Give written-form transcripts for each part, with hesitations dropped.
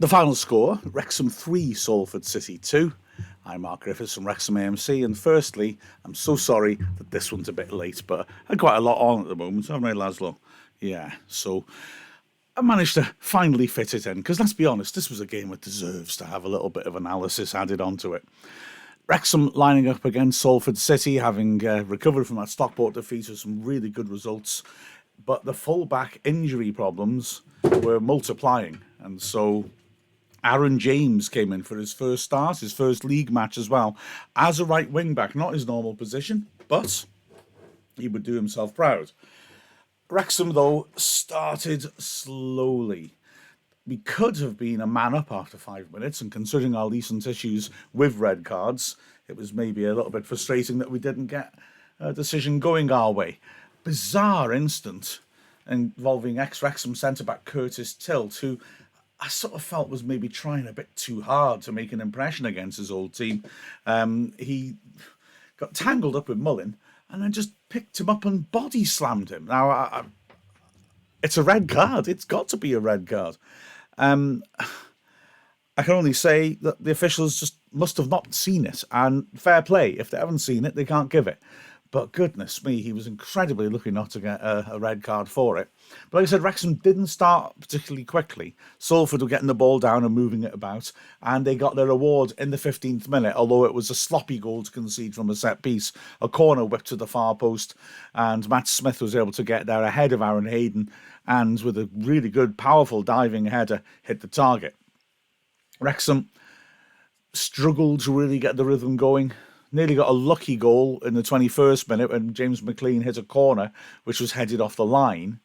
The final score, Wrexham 3, Salford City 2. I'm Mark Griffiths from Wrexham AMC, and firstly, I'm so sorry that this one's a bit late, but I had quite a lot on at the moment, haven't I, Laszlo? Yeah, so I managed to finally fit it in, because let's be honest, this was a game that deserves to have a little bit of analysis added onto it. Wrexham lining up against Salford City, having recovered from that Stockport defeat with some really good results, but the full-back injury problems were multiplying, and so Aaron James came in for his first start, his first league match as well, as a right wing back, not his normal position, but he would do himself proud. Wrexham, though, started slowly. We could have been a man up after 5 minutes, and considering our recent issues with red cards, it was maybe a little bit frustrating that we didn't get a decision going our way. Bizarre instant involving ex-Wrexham centre-back Curtis Tilt, who I sort of felt was maybe trying a bit too hard to make an impression against his old team. He got tangled up with Mullin and then just picked him up and body slammed him. Now, it's a red card. It's got to be a red card. I can only say that the officials just must have not seen it. And fair play. If they haven't seen it, they can't give it. But goodness me, he was incredibly lucky not to get a red card for it. But like I said, Wrexham didn't start particularly quickly. Salford were getting the ball down and moving it about, and they got their reward in the 15th minute, although it was a sloppy goal to concede from a set piece. A corner whipped to the far post, and Matt Smith was able to get there ahead of Aaron Hayden, and with a really good, powerful diving header, hit the target. Wrexham struggled to really get the rhythm going. Nearly got a lucky goal in the 21st minute when James McLean hit a corner, which was headed off the line,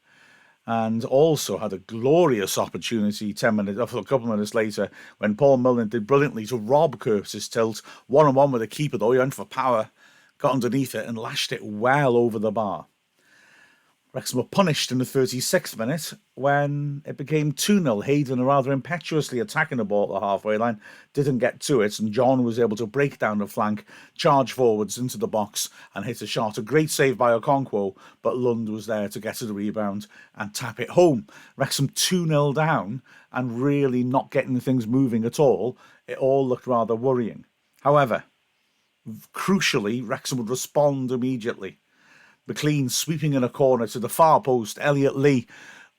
and also had a glorious opportunity 10 minutes, a couple of minutes later, when Paul Mullin did brilliantly to rob Curtis Tilt. 1-on-1 with the keeper, though. He went for power, got underneath it, and lashed it well over the bar. Wrexham were punished in the 36th minute when it became 2-0. Hayden, rather impetuously attacking the ball at the halfway line, didn't get to it, and John was able to break down the flank, charge forwards into the box, and hit a shot. A great save by Okonkwo, but Lund was there to get to the rebound and tap it home. Wrexham 2-0 down and really not getting things moving at all. It all looked rather worrying. However, crucially, Wrexham would respond immediately. McLean sweeping in a corner to the far post. Elliot Lee,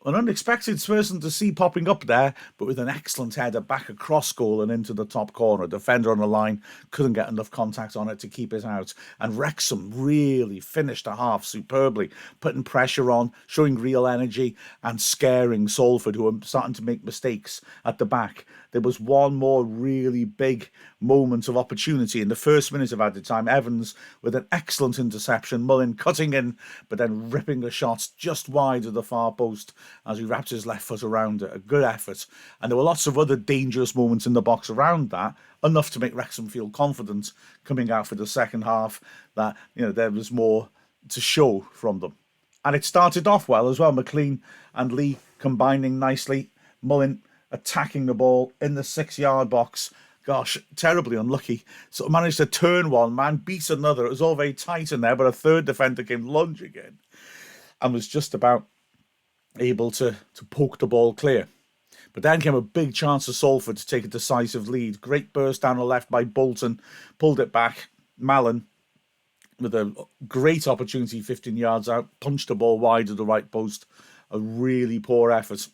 an unexpected person to see popping up there, but with an excellent header back across goal and into the top corner. Defender on the line couldn't get enough contact on it to keep it out. And Wrexham really finished a half superbly, putting pressure on, showing real energy and scaring Salford, who were starting to make mistakes at the back. There was one more really big moment of opportunity in the first minute of added time. Evans with an excellent interception, Mullin cutting in, but then ripping a shot just wide of the far post as he wrapped his left foot around it. A good effort. And there were lots of other dangerous moments in the box around that, enough to make Wrexham feel confident coming out for the second half that, there was more to show from them. And it started off well as well. McLean and Lee combining nicely. Mullin attacking the ball in the 6-yard box. Gosh, terribly unlucky. So managed to turn one man, beat another. It was all very tight in there, but a third defender came lunging in and was just about able to poke the ball clear. But then came a big chance for Salford to take a decisive lead. Great burst down the left by Bolton, pulled it back. Mallon, with a great opportunity 15 yards out, punched the ball wide of the right post. A really poor effort.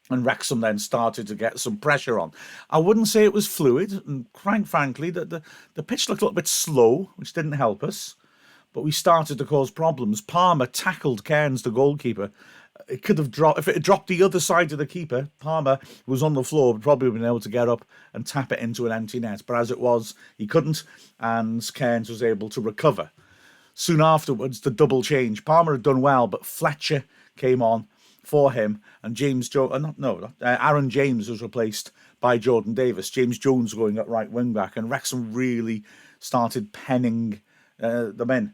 And Wrexham then started to get some pressure on. I wouldn't say it was fluid, and quite frankly, the pitch looked a little bit slow, which didn't help us. But we started to cause problems. Palmer tackled Cairns, the goalkeeper. It could have dropped, if it had dropped the other side of the keeper, Palmer was on the floor, would probably have been able to get up and tap it into an empty net. But as it was, he couldn't, and Cairns was able to recover. Soon afterwards, the double change. Palmer had done well, but Fletcher came on for him, and Aaron James was replaced by Jordan Davis. James Jones going at right wing back, and Wrexham really started penning them in.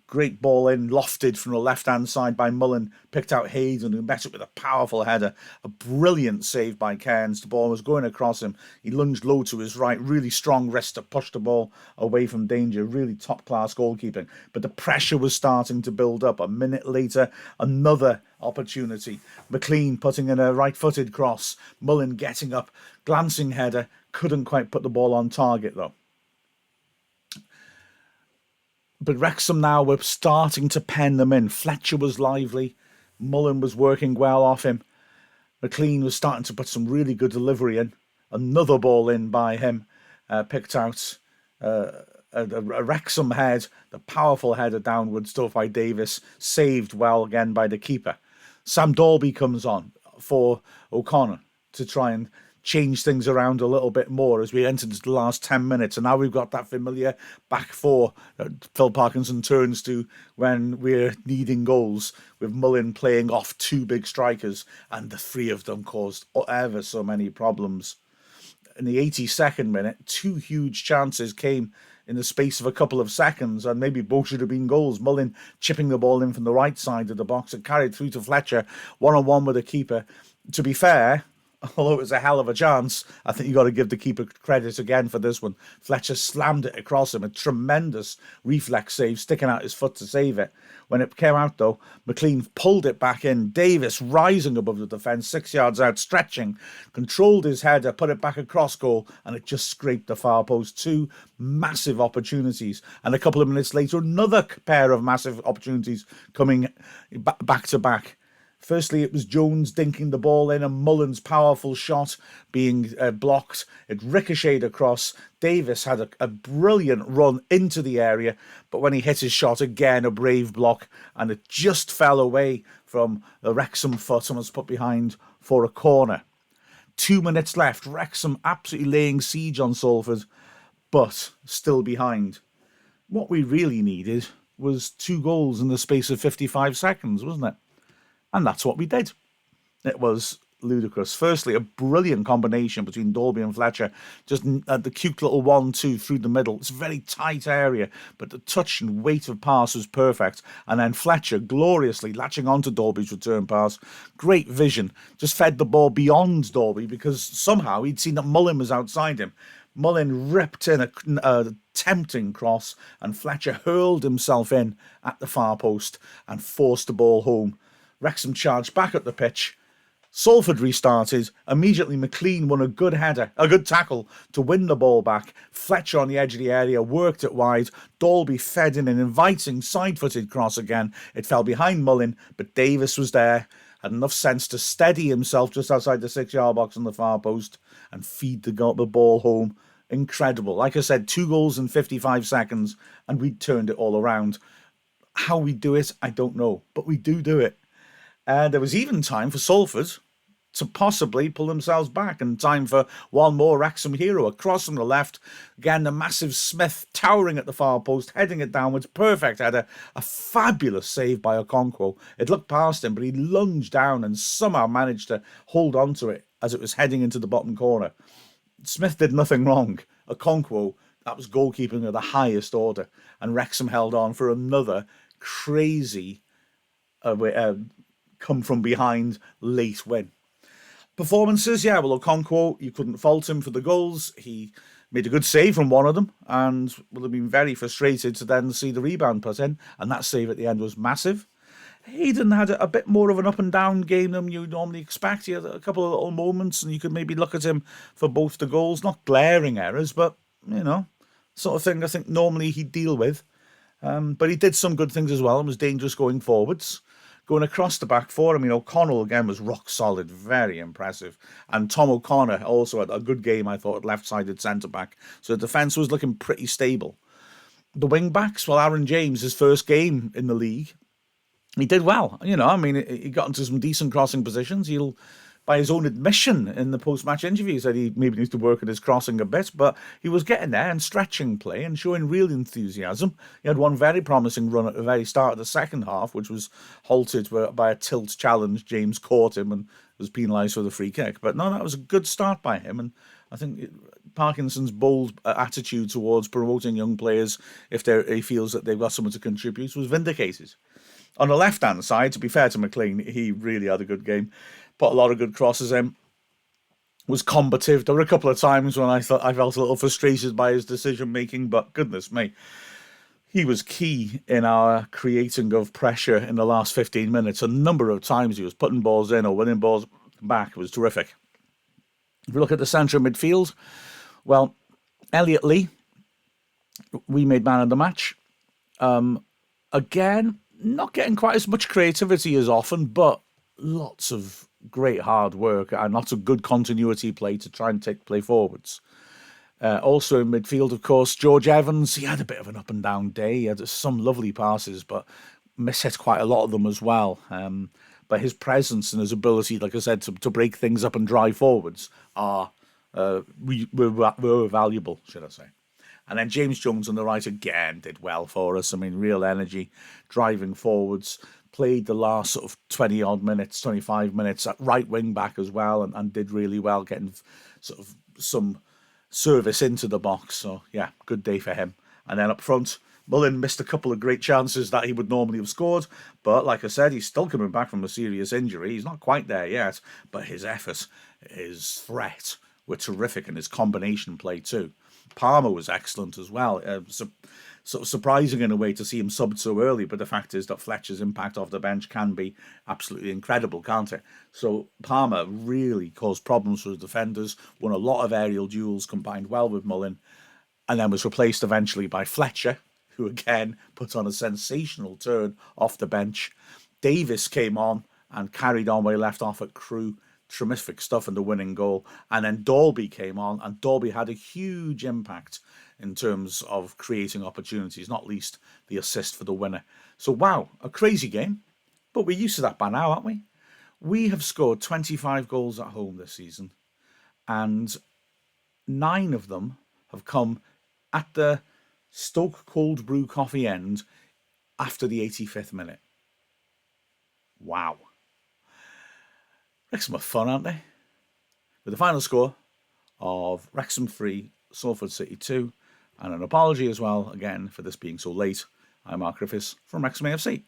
Great ball in, lofted from the left-hand side by Mullen, picked out Hayden, who met it with a powerful header. A brilliant save by Cairns. The ball was going across him. He lunged low to his right, really strong wrist to push the ball away from danger. Really top-class goalkeeping. But the pressure was starting to build up. A minute later, another opportunity. McLean putting in a right-footed cross. Mullen getting up, glancing header. Couldn't quite put the ball on target, though. But Wrexham now were starting to pen them in. Fletcher was lively. Mullen was working well off him. McLean was starting to put some really good delivery in. Another ball in by him. Picked out a Wrexham head. The powerful header downwards, stuff by Davis. Saved well again by the keeper. Sam Dalby comes on for O'Connor to try and change things around a little bit more as we entered the last 10 minutes. And now we've got that familiar back four that Phil Parkinson turns to when we're needing goals, with Mullen playing off two big strikers, and the three of them caused ever so many problems. In the 82nd minute, two huge chances came in the space of a couple of seconds, and maybe both should have been goals. Mullen chipping the ball in from the right side of the box and carried through to Fletcher, one-on-one with the keeper. To be fair, although it was a hell of a chance, I think you got to give the keeper credit again for this one. Fletcher slammed it across him, a tremendous reflex save, sticking out his foot to save it. When it came out, though, McLean pulled it back in. Davis, rising above the defence, 6 yards out, stretching, controlled his header, put it back across goal, and it just scraped the far post. Two massive opportunities. And a couple of minutes later, another pair of massive opportunities coming back to back. Firstly, it was Jones dinking the ball in, and Mullen's powerful shot being blocked. It ricocheted across. Davis had a brilliant run into the area, but when he hit his shot, again, a brave block, and it just fell away from the Wrexham foot and was put behind for a corner. 2 minutes left. Wrexham absolutely laying siege on Salford, but still behind. What we really needed was 2 goals in the space of 55 seconds, wasn't it? And that's what we did. It was ludicrous. Firstly, a brilliant combination between Dalby and Fletcher. Just the cute little 1-2 through the middle. It's a very tight area, but the touch and weight of pass was perfect. And then Fletcher gloriously latching onto Dalby's return pass. Great vision. Just fed the ball beyond Dalby because somehow he'd seen that Mullen was outside him. Mullen ripped in a tempting cross, and Fletcher hurled himself in at the far post and forced the ball home. Wrexham charged back up the pitch. Salford restarted. Immediately, McLean won a good tackle to win the ball back. Fletcher on the edge of the area worked it wide. Dalby fed in an inviting side-footed cross again. It fell behind Mullen, but Davis was there, had enough sense to steady himself just outside the 6-yard box on the far post and feed the ball home. Incredible. Like I said, 2 goals in 55 seconds, and we turned it all around. How we do it, I don't know, but we do it. There was even time for Salford to possibly pull themselves back, and time for one more Wrexham hero. A cross from the left. Again, the massive Smith towering at the far post, heading it downwards. Perfect header. A fabulous save by Okonkwo. It looked past him, but he lunged down and somehow managed to hold on to it as it was heading into the bottom corner. Smith did nothing wrong. Okonkwo, that was goalkeeping of the highest order. And Wrexham held on for another crazy come from behind late win. Performances, yeah, well, Okonkwo, you couldn't fault him for the goals. He made a good save from one of them and would have been very frustrated to then see the rebound put in, and that save at the end was massive. Hayden had a bit more of an up and down game than you normally expect. He had a couple of little moments, and you could maybe look at him for both the goals. Not glaring errors, but, sort of thing I think normally he'd deal with. But he did some good things as well and was dangerous going forwards. Going across the back four, O'Connell again was rock solid, very impressive. And Tom O'Connor also had a good game, I thought, at left-sided centre-back. So the defence was looking pretty stable. The wing-backs, well, Aaron James, his first game in the league, he did well. He got into some decent crossing positions. He'll, by his own admission in the post-match interview, he said he maybe needs to work at his crossing a bit, but he was getting there and stretching play and showing real enthusiasm. He had one very promising run at the very start of the second half, which was halted by a tilt challenge. James caught him and was penalised for the free kick. But no, that was a good start by him, and I think Parkinson's bold attitude towards promoting young players if he feels that they've got someone to contribute was vindicated. On the left-hand side, to be fair to McLean, he really had a good game. Put a lot of good crosses in. Was combative. There were a couple of times when I thought I felt a little frustrated by his decision making, but goodness me, he was key in our creating of pressure in the last 15 minutes. A number of times he was putting balls in or winning balls back. It was terrific. If we look at the centre of midfield, well, Elliot Lee, we made man of the match. Again, not getting quite as much creativity as often, but lots of great hard work and lots of good continuity play to try and take play forwards. Also in midfield, of course, George Evans, he had a bit of an up and down day. He had some lovely passes, but mishit quite a lot of them as well. But his presence and his ability, like I said, to break things up and drive forwards were valuable, should I say. And then James Jones on the right again did well for us. I mean, real energy, driving forwards, played the last sort of 20-odd minutes, 25 minutes at right wing back as well, and did really well, getting sort of some service into the box. So, yeah, good day for him. And then up front, Mullin missed a couple of great chances that he would normally have scored. But like I said, he's still coming back from a serious injury. He's not quite there yet. But his effort, his threat were terrific, and his combination play too. Palmer was excellent as well. Sort of surprising in a way to see him subbed so early, but the fact is that Fletcher's impact off the bench can be absolutely incredible, can't it? So Palmer really caused problems for the defenders, won a lot of aerial duels, combined well with Mullin, and then was replaced eventually by Fletcher, who again put on a sensational turn off the bench. Davis came on and carried on where he left off at Crewe. Terrific stuff in the winning goal. And then Dalby came on, and Dalby had a huge impact in terms of creating opportunities, not least the assist for the winner. So, wow, a crazy game. But we're used to that by now, aren't we? We have scored 25 goals at home this season, and 9 of them have come at the Stoke Cold Brew Coffee end after the 85th minute. Wow. Wrexham are fun, aren't they? With the final score of Wrexham 3, Salford City 2, and an apology as well, again, for this being so late. I'm Mark Griffiths from Wrexham AFC.